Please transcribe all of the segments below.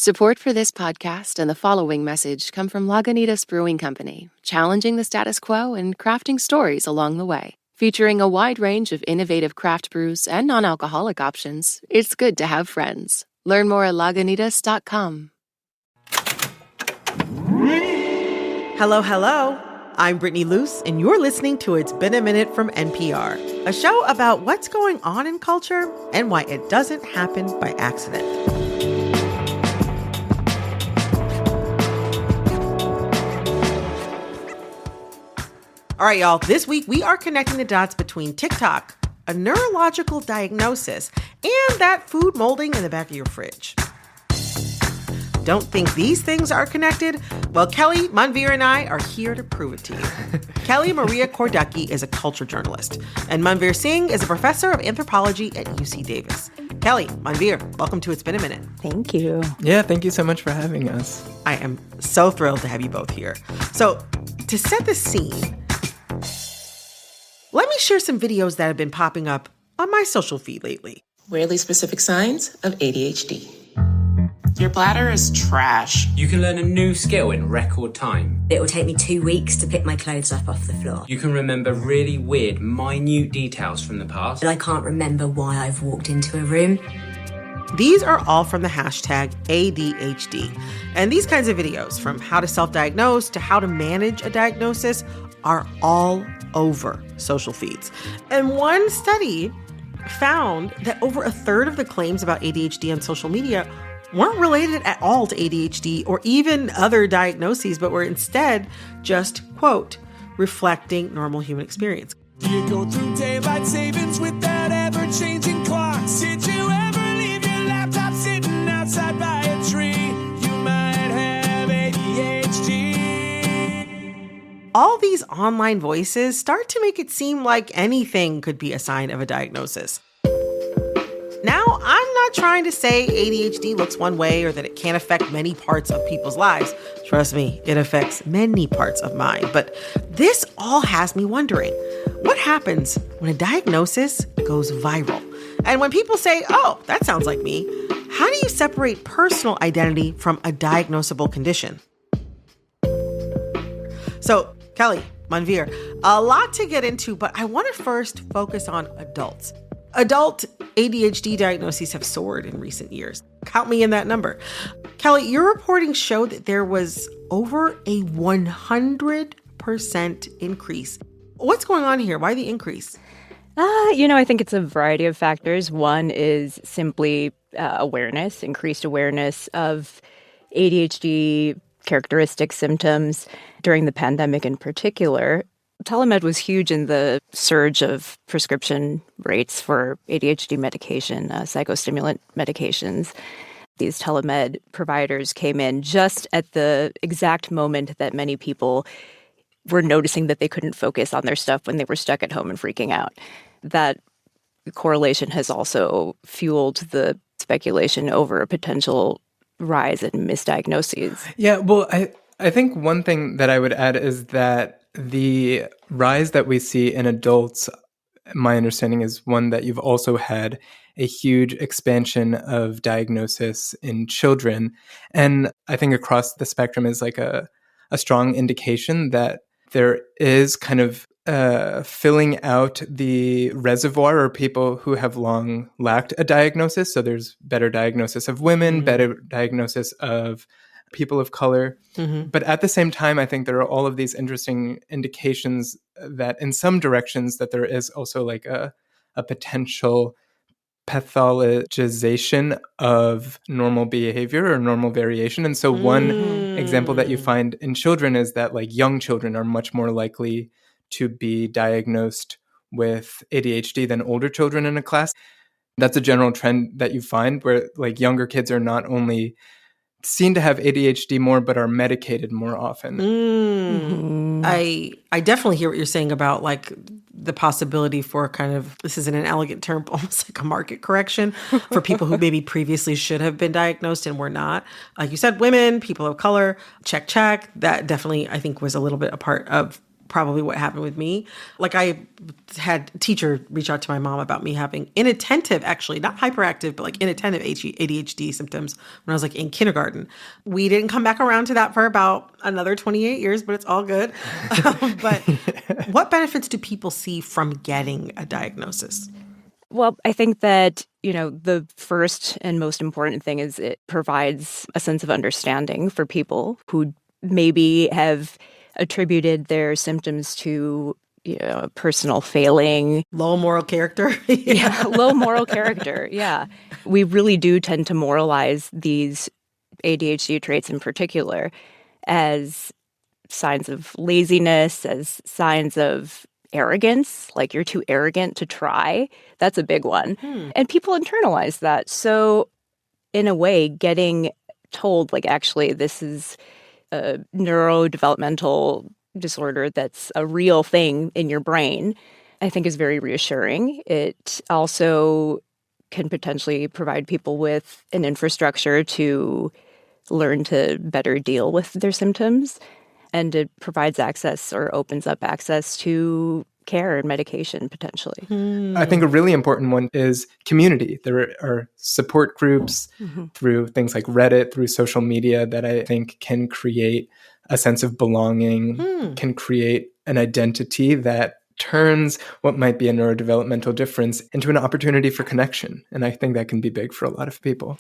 Support for this podcast and the following message come from Lagunitas Brewing Company, challenging the status quo and crafting stories along the way. Featuring a wide range of innovative craft brews and non-alcoholic options, it's good to have friends. Learn more at lagunitas.com. Hello, hello. I'm Brittany Luce, and you're listening to It's Been a Minute from NPR, a show about what's going on in culture and why it doesn't happen by accident. All right, y'all, this week we are connecting the dots between TikTok, a neurological diagnosis, and that food molding in the back of your fridge. Don't think these things are connected? Well, Kelly, Manveer, and I are here to prove it to you. Kelly Maria Korducky is a culture journalist, and Manveer Singh is a professor of anthropology at UC Davis. Kelly, Manveer, welcome to It's Been a Minute. Thank you. Yeah, thank you so much for having us. I am so thrilled to have you both here. So, to set the scene, let me share some videos that have been popping up on my social feed lately. Weirdly specific signs of ADHD. Your bladder is trash. You can learn a new skill in record time. It will take me 2 weeks to pick my clothes up off the floor. You can remember really weird, minute details from the past. But I can't remember why I've walked into a room. These are all from the hashtag ADHD. And these kinds of videos, from how to self-diagnose to how to manage a diagnosis, are all over social feeds. And one study found that over a third of the claims about ADHD on social media weren't related at all to ADHD or even other diagnoses, but were instead just, quote, reflecting normal human experience. Do you go through daylight savings with that ever-changing clock? Did you ever leave your laptop sitting outside by a tree? You might have ADHD. All these online voices start to make it seem like anything could be a sign of a diagnosis. Now, I'm not trying to say ADHD looks one way or that it can't affect many parts of people's lives. Trust me, it affects many parts of mine. But this all has me wondering, what happens when a diagnosis goes viral? And when people say, oh, that sounds like me, how do you separate personal identity from a diagnosable condition? So, Kelly, Manveer, a lot to get into, but I want to first focus on adults. Adult ADHD diagnoses have soared in recent years. Count me in that number. Kelly, your reporting showed that there was over a 100% increase. What's going on here? Why the increase? I think it's a variety of factors. One is simply awareness, increased awareness of ADHD characteristics, symptoms during the pandemic in particular. Telemed was huge in the surge of prescription rates for ADHD medication, psychostimulant medications. These telemed providers came in just at the exact moment that many people were noticing that they couldn't focus on their stuff when they were stuck at home and freaking out. That correlation has also fueled the speculation over a potential rise in misdiagnoses. Yeah, well, I think one thing that I would add is that the rise that we see in adults, my understanding is one that you've also had a huge expansion of diagnosis in children. And I think across the spectrum is like a strong indication that there is kind of filling out the reservoir or people who have long lacked a diagnosis. So there's better diagnosis of women, better diagnosis of people of color. Mm-hmm. But at the same time, I think there are all of these interesting indications that in some directions that there is also like a potential pathologization of normal behavior or normal variation. And so one example that you find in children is that like young children are much more likely to be diagnosed with ADHD than older children in a class. That's a general trend that you find where like younger kids are not only seen to have ADHD more, but are medicated more often. Mm-hmm. I definitely hear what you're saying about like the possibility for kind of, this isn't an elegant term, but almost like a market correction for people who maybe previously should have been diagnosed and were not. Like you said, women, people of color, check. That definitely, I think, was a little bit a part of probably what happened with me. Like I had a teacher reach out to my mom about me having inattentive, actually not hyperactive, but like inattentive ADHD symptoms when I was like in kindergarten. We didn't come back around to that for about another 28 years, but it's all good. But what benefits do people see from getting a diagnosis? Well, I think that, the first and most important thing is it provides a sense of understanding for people who maybe have attributed their symptoms to, personal failing. Low moral character. Yeah, low moral character. Yeah. We really do tend to moralize these ADHD traits in particular as signs of laziness, as signs of arrogance, like you're too arrogant to try. That's a big one. And people internalize that. So in a way, getting told, like, actually, this is a neurodevelopmental disorder that's a real thing in your brain, I think is very reassuring. It also can potentially provide people with an infrastructure to learn to better deal with their symptoms. And it provides access or opens up access to care and medication potentially. I think a really important one is community. There are support groups through things like Reddit, through social media that I think can create a sense of belonging, can create an identity that turns what might be a neurodevelopmental difference into an opportunity for connection. And I think that can be big for a lot of people.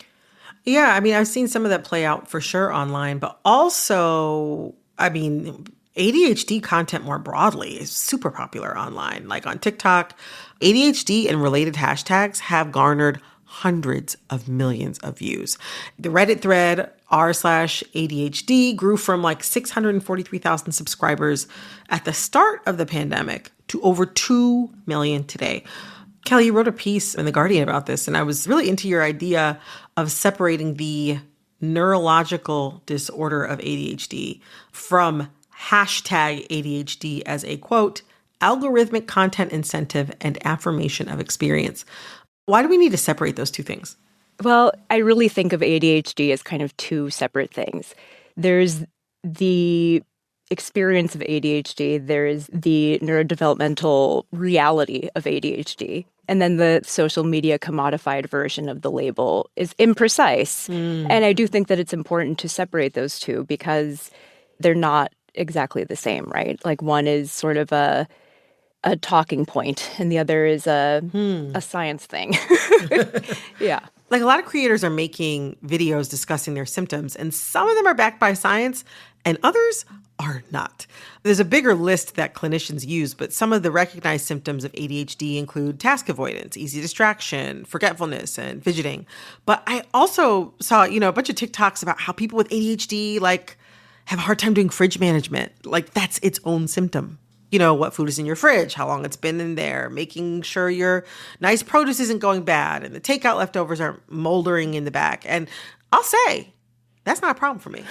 Yeah, I mean, I've seen some of that play out for sure online, but also, I mean, ADHD content more broadly is super popular online. Like on TikTok, ADHD and related hashtags have garnered hundreds of millions of views. The Reddit thread r/ADHD grew from like 643,000 subscribers at the start of the pandemic to over 2 million today. Kelly, you wrote a piece in The Guardian about this, and I was really into your idea of separating the neurological disorder of ADHD from hashtag ADHD as a, quote, algorithmic content incentive and affirmation of experience. Why do we need to separate those two things? Well, I really think of ADHD as kind of two separate things. There's the experience of ADHD, there is the neurodevelopmental reality of ADHD. And then the social media commodified version of the label is imprecise. And I do think that it's important to separate those two because they're not exactly the same, right? Like one is sort of a talking point and the other is a science thing. Yeah. Like a lot of creators are making videos discussing their symptoms, and some of them are backed by science and others are not. There's a bigger list that clinicians use, but some of the recognized symptoms of ADHD include task avoidance, easy distraction, forgetfulness, and fidgeting. But I also saw, a bunch of TikToks about how people with ADHD have a hard time doing fridge management. Like that's its own symptom. What food is in your fridge, how long it's been in there, making sure your nice produce isn't going bad and the takeout leftovers aren't moldering in the back. And I'll say, that's not a problem for me.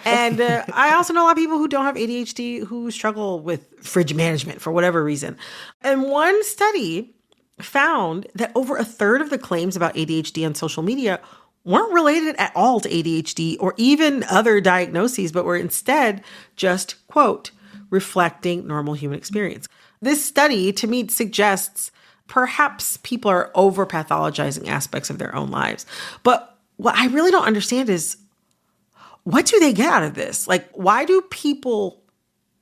And I also know a lot of people who don't have ADHD who struggle with fridge management for whatever reason. And one study found that over a third of the claims about ADHD on social media weren't related at all to ADHD or even other diagnoses, but were instead just, quote, reflecting normal human experience. This study, to me, suggests perhaps people are over-pathologizing aspects of their own lives. But what I really don't understand is, what do they get out of this? Like, why do people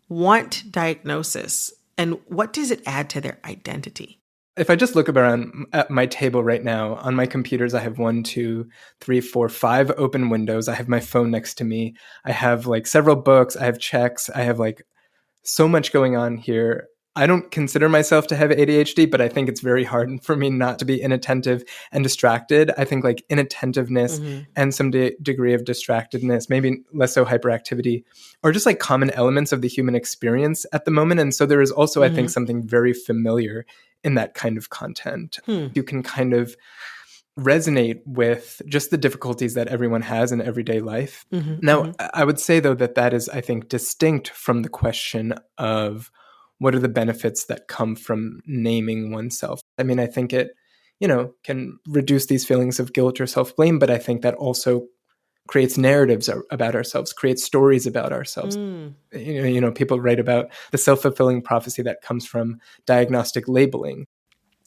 want diagnosis? And what does it add to their identity? If I just look around at my table right now, on my computers, I have 1, 2, 3, 4, 5 open windows. I have my phone next to me. I have several books. I have checks. I have so much going on here. I don't consider myself to have ADHD, but I think it's very hard for me not to be inattentive and distracted. I think inattentiveness and some degree of distractedness, maybe less so hyperactivity, are just common elements of the human experience at the moment. And so there is also, I think, something very familiar in that kind of content. You can kind of resonate with just the difficulties that everyone has in everyday life. Now, I would say, though, that is, I think, distinct from the question of what are the benefits that come from naming oneself. I mean, I think it, can reduce these feelings of guilt or self-blame, but I think that also creates narratives about ourselves, creates stories about ourselves. People write about the self-fulfilling prophecy that comes from diagnostic labeling.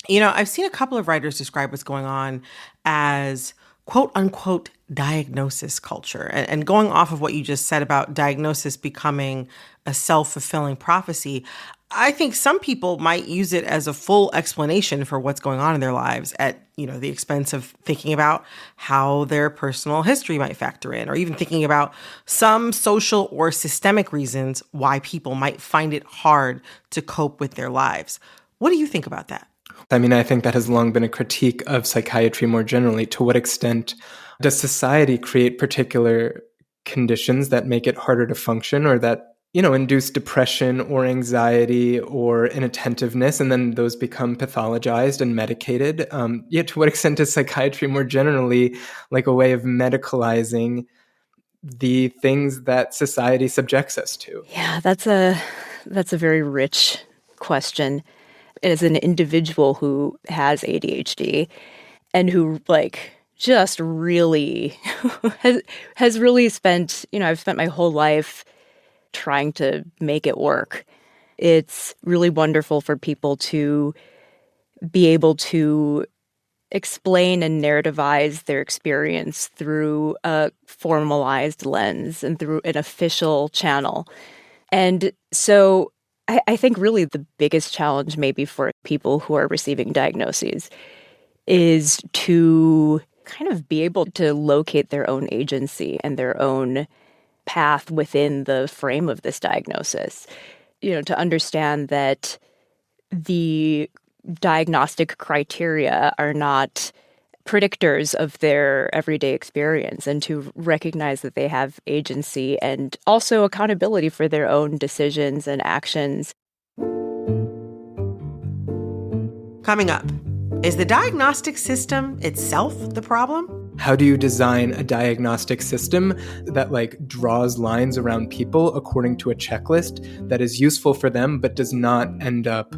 I've seen a couple of writers describe what's going on as quote unquote diagnosis culture. And going off of what you just said about diagnosis becoming a self-fulfilling prophecy, I think some people might use it as a full explanation for what's going on in their lives at, the expense of thinking about how their personal history might factor in, or even thinking about some social or systemic reasons why people might find it hard to cope with their lives. What do you think about that? I mean, I think that has long been a critique of psychiatry more generally. To what extent does society create particular conditions that make it harder to function, or that induce depression or anxiety or inattentiveness, and then those become pathologized and medicated? Yet to what extent is psychiatry more generally like a way of medicalizing the things that society subjects us to? Yeah, that's a very rich question. As an individual who has ADHD and who just really has really spent, I've spent my whole life trying to make it work. It's really wonderful for people to be able to explain and narrativize their experience through a formalized lens and through an official channel. And so I think really the biggest challenge maybe for people who are receiving diagnoses is to kind of be able to locate their own agency and their own path within the frame of this diagnosis. To understand that the diagnostic criteria are not predictors of their everyday experience, and to recognize that they have agency and also accountability for their own decisions and actions. Coming up, is the diagnostic system itself the problem? How do you design a diagnostic system that draws lines around people according to a checklist that is useful for them but does not end up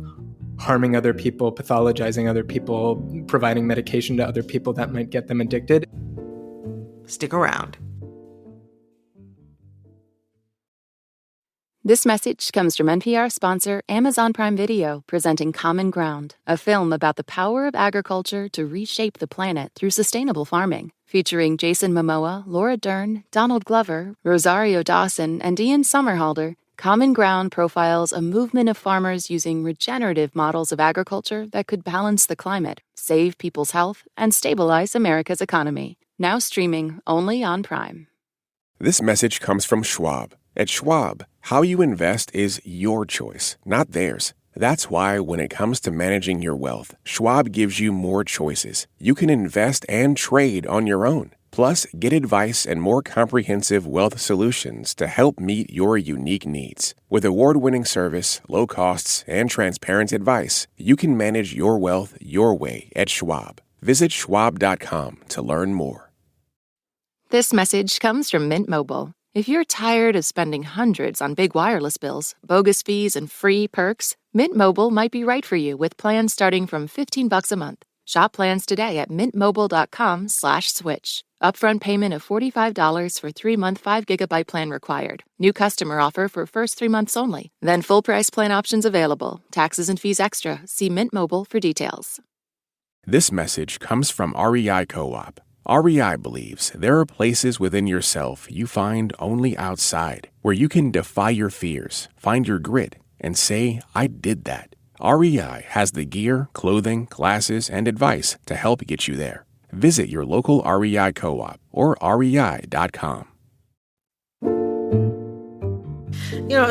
harming other people, pathologizing other people, providing medication to other people that might get them addicted? Stick around. This message comes from NPR sponsor Amazon Prime Video, presenting Common Ground, a film about the power of agriculture to reshape the planet through sustainable farming. Featuring Jason Momoa, Laura Dern, Donald Glover, Rosario Dawson, and Ian Somerhalder, Common Ground profiles a movement of farmers using regenerative models of agriculture that could balance the climate, save people's health, and stabilize America's economy. Now streaming only on Prime. This message comes from Schwab. At Schwab, how you invest is your choice, not theirs. That's why when it comes to managing your wealth, Schwab gives you more choices. You can invest and trade on your own. Plus, get advice and more comprehensive wealth solutions to help meet your unique needs. With award-winning service, low costs, and transparent advice, you can manage your wealth your way at Schwab. Visit schwab.com to learn more. This message comes from Mint Mobile. If you're tired of spending hundreds on big wireless bills, bogus fees, and free perks, Mint Mobile might be right for you with plans starting from $15 a month. Shop plans today at mintmobile.com/switch. Upfront payment of $45 for 3-month 5GB plan required. New customer offer for first 3 months only. Then full price plan options available. Taxes and fees extra. See Mint Mobile for details. This message comes from REI Co-op. REI believes there are places within yourself you find only outside, where you can defy your fears, find your grit, and say, I did that. REI has the gear, clothing, classes, and advice to help get you there. Visit your local REI Co-op or rei.com.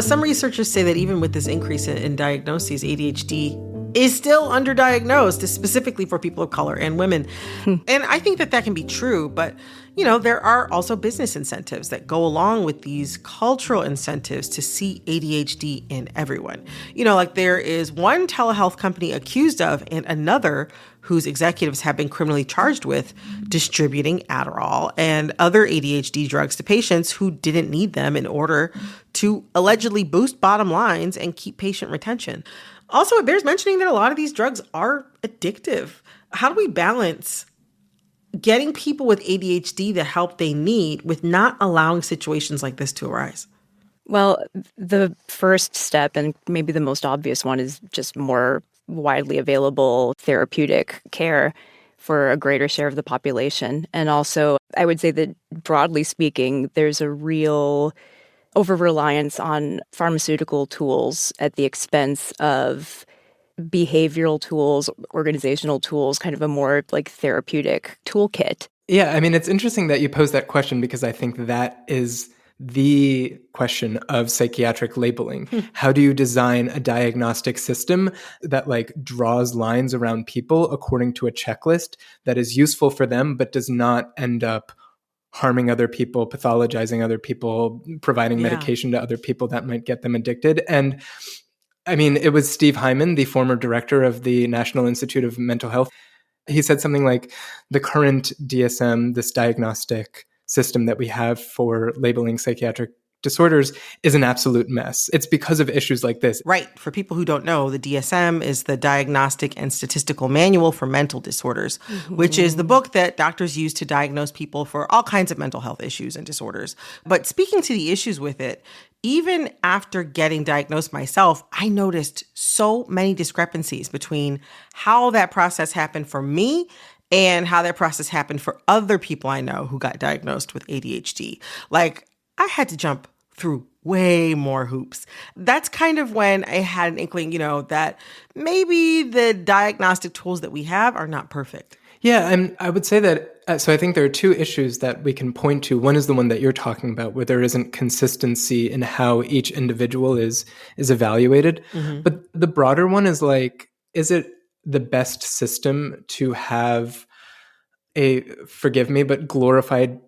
Some researchers say that even with this increase in diagnoses, ADHD is still underdiagnosed, specifically for people of color and women. And I think that can be true, but, there are also business incentives that go along with these cultural incentives to see ADHD in everyone. There is one telehealth company accused of and another whose executives have been criminally charged with distributing Adderall and other ADHD drugs to patients who didn't need them in order to allegedly boost bottom lines and keep patient retention. Also, it bears mentioning that a lot of these drugs are addictive. How do we balance getting people with ADHD the help they need with not allowing situations like this to arise? Well, the first step, and maybe the most obvious one, is just more widely available therapeutic care for a greater share of the population. And also, I would say that broadly speaking, there's a real over-reliance on pharmaceutical tools at the expense of behavioral tools, organizational tools, kind of a more like therapeutic toolkit. Yeah, I mean, it's interesting that you pose that question because I think that is the question of psychiatric labeling. How do you design a diagnostic system that like draws lines around people according to a checklist that is useful for them, but does not end up harming other people, pathologizing other people, providing medication to other people that might get them addicted? And I mean, it was Steve Hyman, the former director of the National Institute of Mental Health. He said something like, the current DSM, this diagnostic system that we have for labeling psychiatric disorders, is an absolute mess. It's because of issues like this. Right. For people who don't know, the DSM is the Diagnostic and Statistical Manual for Mental Disorders, which is the book that doctors use to diagnose people for all kinds of mental health issues and disorders. But speaking to the issues with it, even after getting diagnosed myself, I noticed so many discrepancies between how that process happened for me and how that process happened for other people I know who got diagnosed with ADHD. Like, I had to jump through way more hoops. That's kind of when I had an inkling, that maybe the diagnostic tools that we have are not perfect. Yeah, and I would say that, so I think there are two issues that we can point to. One is the one that you're talking about, where there isn't consistency in how each individual is evaluated. But the broader one is like, is it the best system to have a, forgive me, but glorified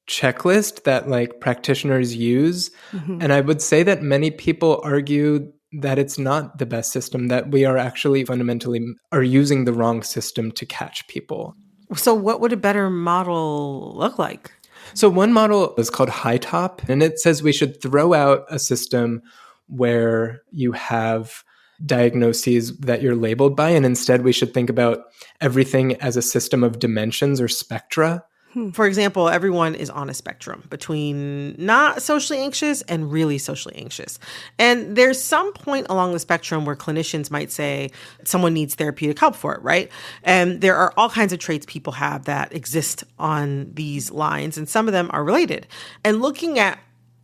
checklist that like practitioners use? And I would say that many people argue that it's not the best system, that we are actually fundamentally are using the wrong system to catch people. So what would a better model look like? So one model is called High Top, and it says we should throw out a system where you have diagnoses that you're labeled by, and instead we should think about everything as a system of dimensions or spectra. For example, everyone is on a spectrum between not socially anxious and really socially anxious. And there's some point along the spectrum where clinicians might say someone needs therapeutic help for it, right? And there are all kinds of traits people have that exist on these lines, and some of them are related. And looking at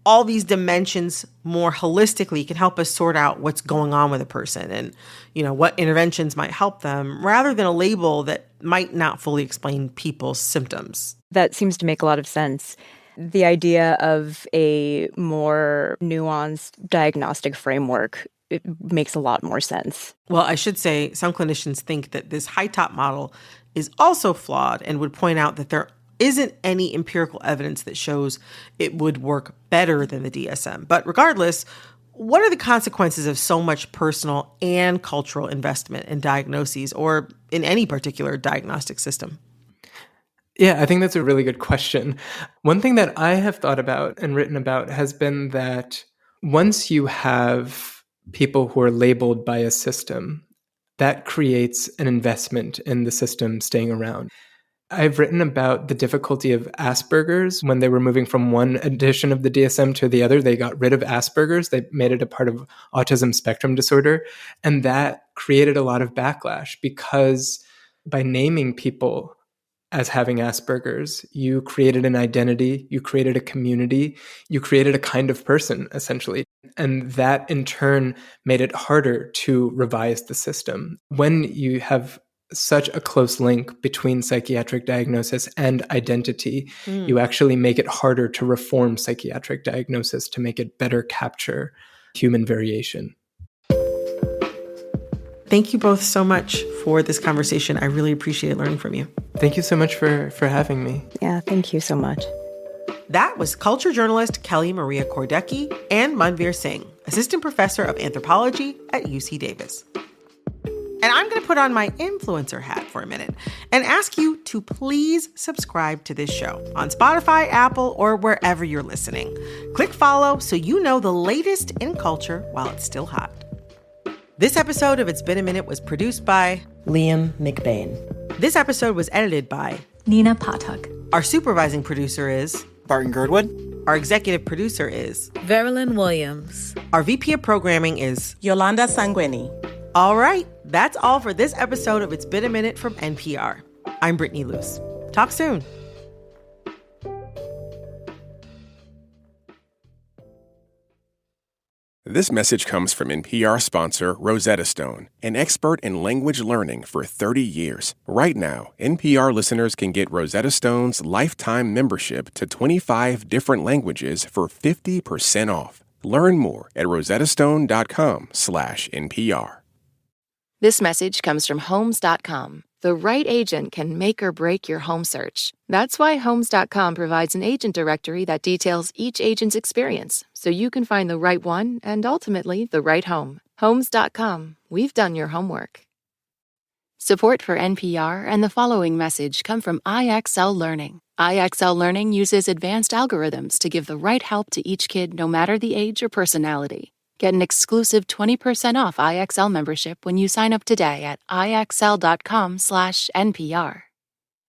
all these dimensions more holistically can help us sort out what's going on with a person and, what interventions might help them, rather than a label that might not fully explain people's symptoms. That seems to make a lot of sense. The idea of a more nuanced diagnostic framework, it makes a lot more sense. Well, I should say some clinicians think that this high top model is also flawed and would point out that there isn't any empirical evidence that shows it would work better than the DSM. But regardless, what are the consequences of so much personal and cultural investment in diagnoses or in any particular diagnostic system? Yeah, I think that's a really good question. One thing that I have thought about and written about has been that once you have people who are labeled by a system, that creates an investment in the system staying around. I've written about the difficulty of Asperger's. When they were moving from one edition of the DSM to the other, they got rid of Asperger's. They made it a part of autism spectrum disorder. And that created a lot of backlash because by naming people as having Asperger's, you created an identity, you created a community, you created a kind of person, essentially. And that in turn made it harder to revise the system. When you have such a close link between psychiatric diagnosis and identity, you actually make it harder to reform psychiatric diagnosis to make it better capture human variation. Thank you both so much for this conversation. I really appreciate learning from you. Thank you so much for having me. Yeah, thank you so much. That was culture journalist Kelly Maria Kordecki and Manveer Singh, assistant professor of anthropology at UC Davis. And I'm going to put on my influencer hat for a minute and ask you to please subscribe to this show on Spotify, Apple, or wherever you're listening. Click follow so you know the latest in culture while it's still hot. This episode of It's Been a Minute was produced by Liam McBain. This episode was edited by Nina Patak. Our supervising producer is Barton Girdwood. Our executive producer is Verilyn Williams. Our VP of programming is Yolanda Sanguini. All right, that's all for this episode of It's Been a Minute from NPR. I'm Brittany Luce. Talk soon. This message comes from NPR sponsor Rosetta Stone, an expert in language learning for 30 years. Right now, NPR listeners can get Rosetta Stone's lifetime membership to 25 different languages for 50% off. Learn more at rosettastone.com/NPR. This message comes from Homes.com. The right agent can make or break your home search. That's why Homes.com provides an agent directory that details each agent's experience, so you can find the right one and ultimately the right home. Homes.com. We've done your homework. Support for NPR and the following message come from IXL Learning. IXL Learning uses advanced algorithms to give the right help to each kid no matter the age or personality. Get an exclusive 20% off IXL membership when you sign up today at IXL.com/NPR.